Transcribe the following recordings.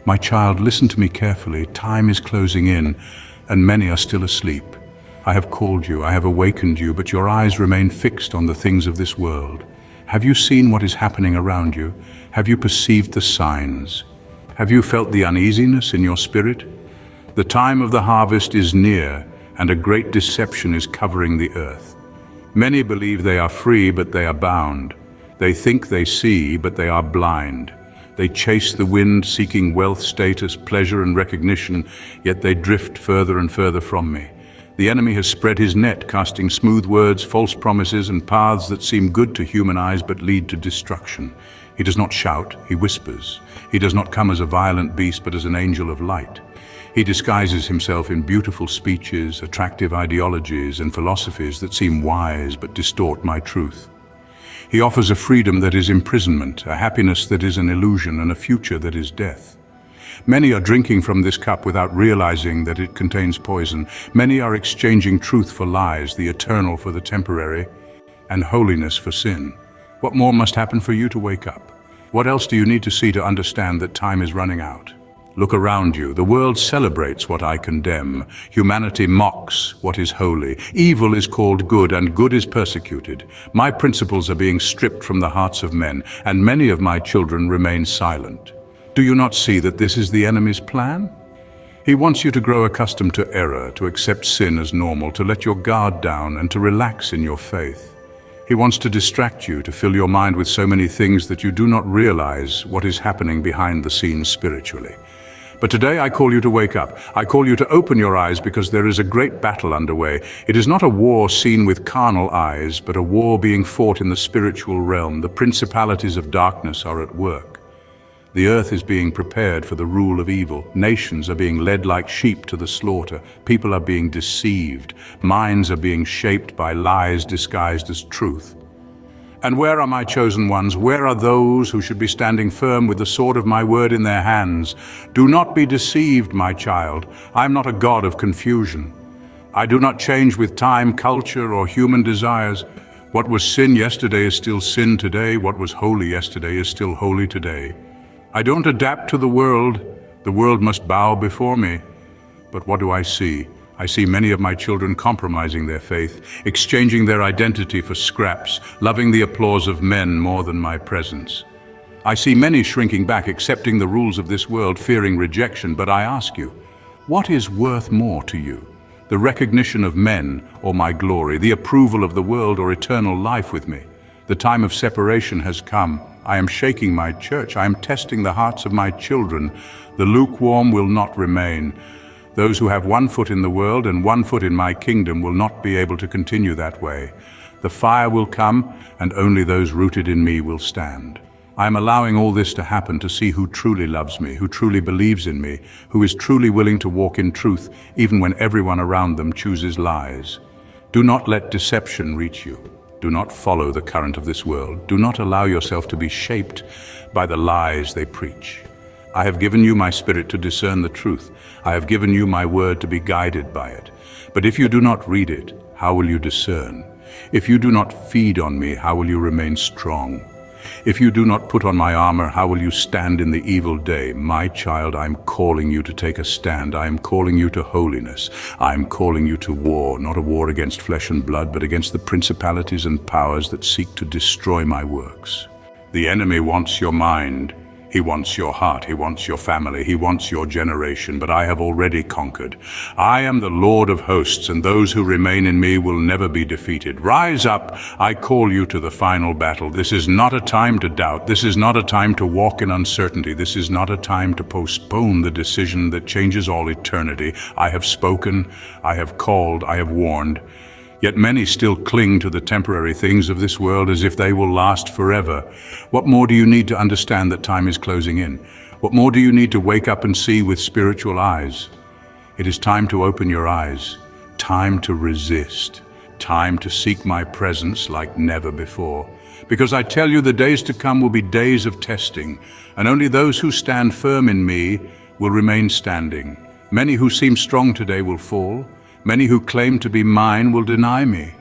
My child, listen to me carefully. Time is closing in, and many are still asleep. I have called you, I have awakened you, but your eyes remain fixed on the things of this world. Have you seen what is happening around you? Have you perceived the signs? Have you felt the uneasiness in your spirit? The time of the harvest is near, and a great deception is covering the earth. Many believe they are free, but they are bound. They think they see, but they are blind. They chase the wind, seeking wealth, status, pleasure, and recognition, yet they drift further and further from me. The enemy has spread his net, casting smooth words, false promises, and paths that seem good to human eyes but lead to destruction. He does not shout, he whispers. He does not come as a violent beast, but as an angel of light. He disguises himself in beautiful speeches, attractive ideologies, and philosophies that seem wise but distort my truth. He offers a freedom that is imprisonment, a happiness that is an illusion, and a future that is death. Many are drinking from this cup without realizing that it contains poison. Many are exchanging truth for lies, the eternal for the temporary, and holiness for sin. What more must happen for you to wake up? What else do you need to see to understand that time is running out? Look around you. The world celebrates what I condemn. Humanity mocks what is holy. Evil is called good, and good is persecuted. My principles are being stripped from the hearts of men, and many of my children remain silent. Do you not see that this is the enemy's plan? He wants you to grow accustomed to error, to accept sin as normal, to let your guard down, and to relax in your faith. He wants to distract you, to fill your mind with so many things that you do not realize what is happening behind the scenes spiritually. But today I call you to wake up. I call you to open your eyes, because there is a great battle underway. It is not a war seen with carnal eyes, but a war being fought in the spiritual realm. The principalities of darkness are at work. The earth is being prepared for the rule of evil. Nations are being led like sheep to the slaughter. People are being deceived. Minds are being shaped by lies disguised as truth. And where are my chosen ones? Where are those who should be standing firm with the sword of my word in their hands? Do not be deceived, my child. I am not a God of confusion. I do not change with time, culture, or human desires. What was sin yesterday is still sin today. What was holy yesterday is still holy today. I don't adapt to the world. The world must bow before me. But what do I see? I see many of my children compromising their faith, exchanging their identity for scraps, loving the applause of men more than my presence. I see many shrinking back, accepting the rules of this world, fearing rejection. But I ask you, what is worth more to you? The recognition of men or my glory, the approval of the world or eternal life with me? The time of separation has come. I am shaking my church. I am testing the hearts of my children. The lukewarm will not remain. Those who have 1 foot in the world and 1 foot in my kingdom will not be able to continue that way. The fire will come, and only those rooted in me will stand. I am allowing all this to happen to see who truly loves me, who truly believes in me, who is truly willing to walk in truth, even when everyone around them chooses lies. Do not let deception reach you. Do not follow the current of this world. Do not allow yourself to be shaped by the lies they preach. I have given you my spirit to discern the truth. I have given you my word to be guided by it. But if you do not read it, how will you discern? If you do not feed on me, how will you remain strong? If you do not put on my armor, how will you stand in the evil day? My child, I am calling you to take a stand. I am calling you to holiness. I am calling you to war, not a war against flesh and blood, but against the principalities and powers that seek to destroy my works. The enemy wants your mind. He wants your heart, he wants your family, he wants your generation, but I have already conquered. I am the Lord of hosts, and those who remain in me will never be defeated. Rise up, I call you to the final battle. This is not a time to doubt. This is not a time to walk in uncertainty. This is not a time to postpone the decision that changes all eternity. I have spoken, I have called, I have warned. Yet many still cling to the temporary things of this world as if they will last forever. What more do you need to understand that time is closing in? What more do you need to wake up and see with spiritual eyes? It is time to open your eyes, time to resist, time to seek my presence like never before. Because I tell you, the days to come will be days of testing, and only those who stand firm in me will remain standing. Many who seem strong today will fall. Many who claim to be mine will deny me.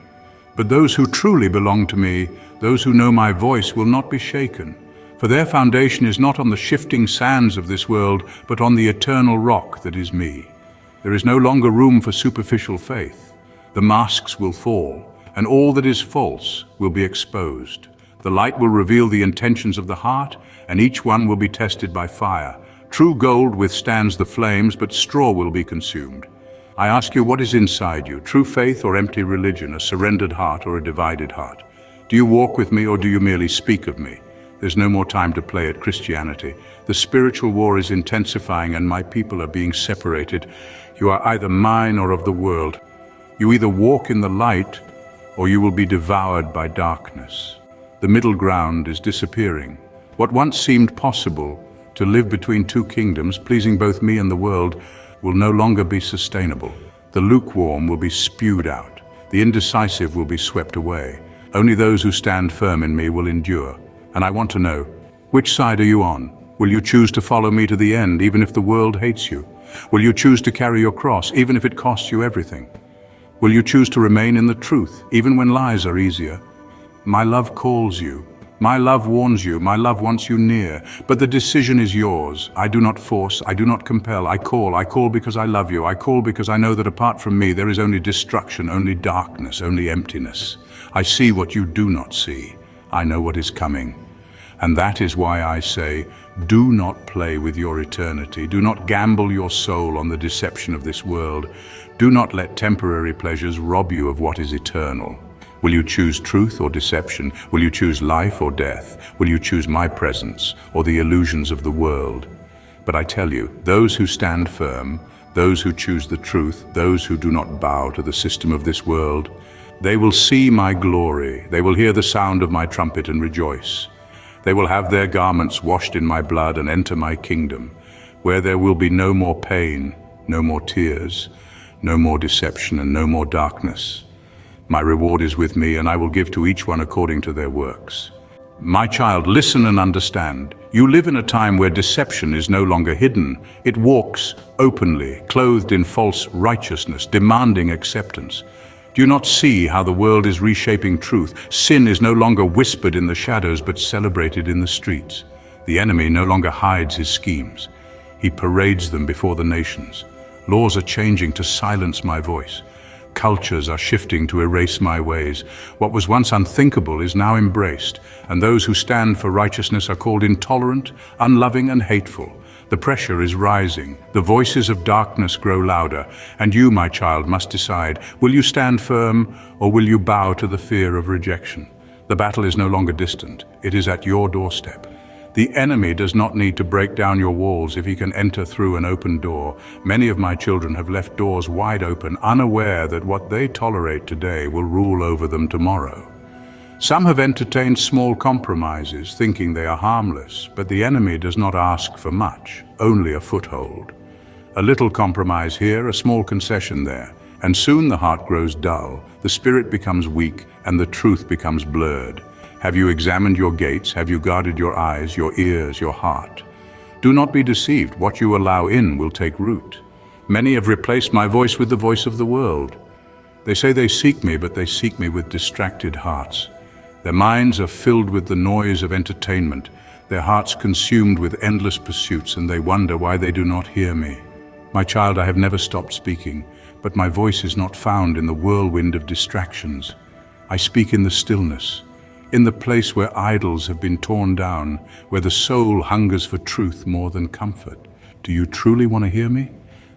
But those who truly belong to me, those who know my voice, will not be shaken. For their foundation is not on the shifting sands of this world, but on the eternal rock that is me. There is no longer room for superficial faith. The masks will fall, and all that is false will be exposed. The light will reveal the intentions of the heart, and each one will be tested by fire. True gold withstands the flames, but straw will be consumed. I ask you, what is inside you? True faith or empty religion, a surrendered heart or a divided heart? Do you walk with me or do you merely speak of me? There's no more time to play at Christianity. The spiritual war is intensifying and my people are being separated. You are either mine or of the world. You either walk in the light or you will be devoured by darkness. The middle ground is disappearing. What once seemed possible, to live between two kingdoms, pleasing both me and the world, will no longer be sustainable. The lukewarm will be spewed out. The indecisive will be swept away. Only those who stand firm in me will endure. And I want to know, which side are you on? Will you choose to follow me to the end, even if the world hates you? Will you choose to carry your cross, even if it costs you everything? Will you choose to remain in the truth, even when lies are easier? My love calls you. My love warns you, my love wants you near, but the decision is yours. I do not force, I do not compel, I call because I love you, I call because I know that apart from me there is only destruction, only darkness, only emptiness. I see what you do not see. I know what is coming. And that is why I say, do not play with your eternity. Do not gamble your soul on the deception of this world. Do not let temporary pleasures rob you of what is eternal. Will you choose truth or deception? Will you choose life or death? Will you choose my presence or the illusions of the world? But I tell you, those who stand firm, those who choose the truth, those who do not bow to the system of this world, they will see my glory. They will hear the sound of my trumpet and rejoice. They will have their garments washed in my blood and enter my kingdom, where there will be no more pain, no more tears, no more deception and no more darkness. My reward is with me, and I will give to each one according to their works. My child, listen and understand. You live in a time where deception is no longer hidden. It walks openly, clothed in false righteousness, demanding acceptance. Do you not see how the world is reshaping truth? Sin is no longer whispered in the shadows, but celebrated in the streets. The enemy no longer hides his schemes. He parades them before the nations. Laws are changing to silence my voice. Cultures are shifting to erase my ways. What was once unthinkable is now embraced, and those who stand for righteousness are called intolerant, unloving, and hateful. The pressure is rising. The voices of darkness grow louder, and you, my child, must decide, will you stand firm or will you bow to the fear of rejection? The battle is no longer distant. It is at your doorstep. The enemy does not need to break down your walls if he can enter through an open door. Many of my children have left doors wide open, unaware that what they tolerate today will rule over them tomorrow. Some have entertained small compromises, thinking they are harmless, but the enemy does not ask for much, only a foothold. A little compromise here, a small concession there, and soon the heart grows dull, the spirit becomes weak, and the truth becomes blurred. Have you examined your gates? Have you guarded your eyes, your ears, your heart? Do not be deceived. What you allow in will take root. Many have replaced my voice with the voice of the world. They say they seek me, but they seek me with distracted hearts. Their minds are filled with the noise of entertainment, their hearts consumed with endless pursuits, and they wonder why they do not hear me. My child, I have never stopped speaking, but my voice is not found in the whirlwind of distractions. I speak in the stillness, in the place where idols have been torn down, where the soul hungers for truth more than comfort. Do you truly want to hear me?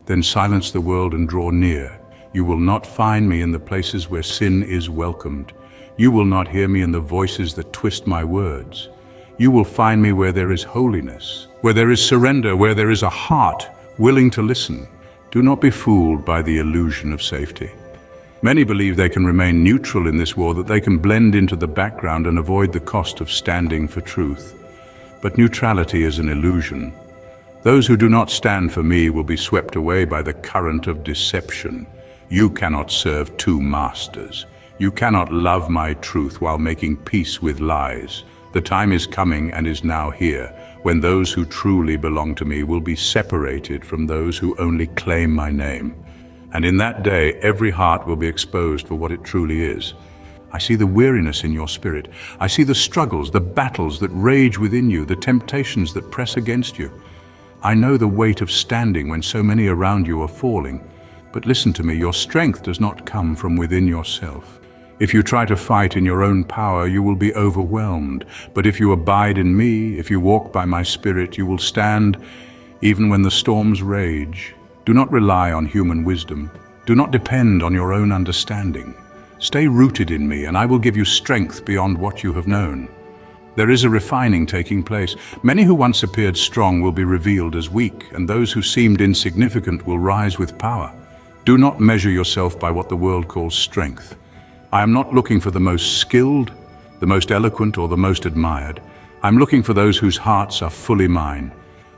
Then silence the world and draw near. You will not find me in the places where sin is welcomed. You will not hear me in the voices that twist my words. You will find me where there is holiness, where there is surrender, where there is a heart willing to listen. Do not be fooled by the illusion of safety. Many believe they can remain neutral in this war, that they can blend into the background and avoid the cost of standing for truth. But neutrality is an illusion. Those who do not stand for me will be swept away by the current of deception. You cannot serve two masters. You cannot love my truth while making peace with lies. The time is coming and is now here, when those who truly belong to me will be separated from those who only claim my name. And in that day, every heart will be exposed for what it truly is. I see the weariness in your spirit. I see the struggles, the battles that rage within you, the temptations that press against you. I know the weight of standing when so many around you are falling. But listen to me, your strength does not come from within yourself. If you try to fight in your own power, you will be overwhelmed. But if you abide in me, if you walk by my Spirit, you will stand even when the storms rage. Do not rely on human wisdom. Do not depend on your own understanding. Stay rooted in me, and I will give you strength beyond what you have known. There is a refining taking place. Many who once appeared strong will be revealed as weak, and those who seemed insignificant will rise with power. Do not measure yourself by what the world calls strength. I am not looking for the most skilled, the most eloquent, or the most admired. I'm looking for those whose hearts are fully mine.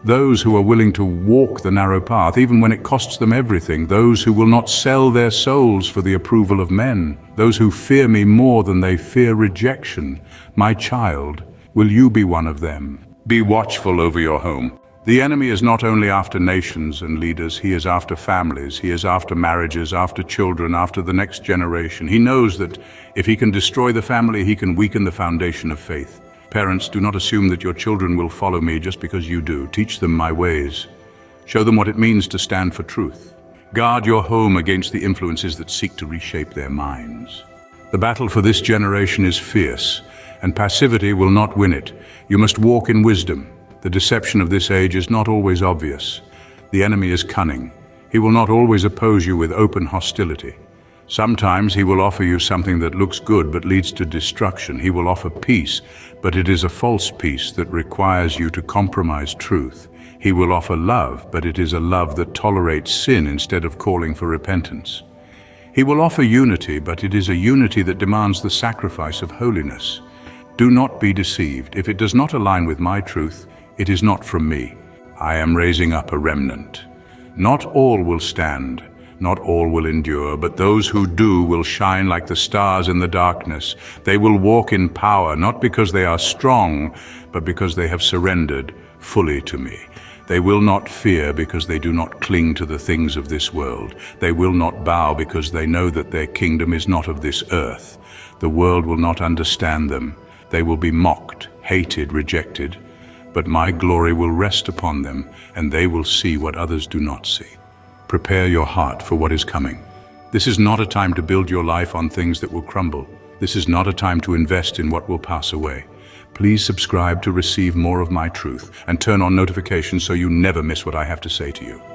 Those who are willing to walk the narrow path, even when it costs them everything. Those who will not sell their souls for the approval of men. Those who fear me more than they fear rejection. My child, will you be one of them? Be watchful over your home. The enemy is not only after nations and leaders, he is after families, he is after marriages, after children, after the next generation. He knows that if he can destroy the family, he can weaken the foundation of faith. Parents, do not assume that your children will follow me just because you do. Teach them my ways. Show them what it means to stand for truth. Guard your home against the influences that seek to reshape their minds. The battle for this generation is fierce, and passivity will not win it. You must walk in wisdom. The deception of this age is not always obvious. The enemy is cunning. He will not always oppose you with open hostility. Sometimes he will offer you something that looks good but leads to destruction. He will offer peace, but it is a false peace that requires you to compromise truth. He will offer love, but it is a love that tolerates sin instead of calling for repentance. He will offer unity, but it is a unity that demands the sacrifice of holiness. Do not be deceived. If it does not align with my truth, it is not from me. I am raising up a remnant. Not all will stand. Not all will endure, but those who do will shine like the stars in the darkness. They will walk in power, not because they are strong, but because they have surrendered fully to me. They will not fear because they do not cling to the things of this world. They will not bow because they know that their kingdom is not of this earth. The world will not understand them. They will be mocked, hated, rejected. But my glory will rest upon them, and they will see what others do not see. Prepare your heart for what is coming. This is not a time to build your life on things that will crumble. This is not a time to invest in what will pass away. Please subscribe to receive more of my truth and turn on notifications so you never miss what I have to say to you.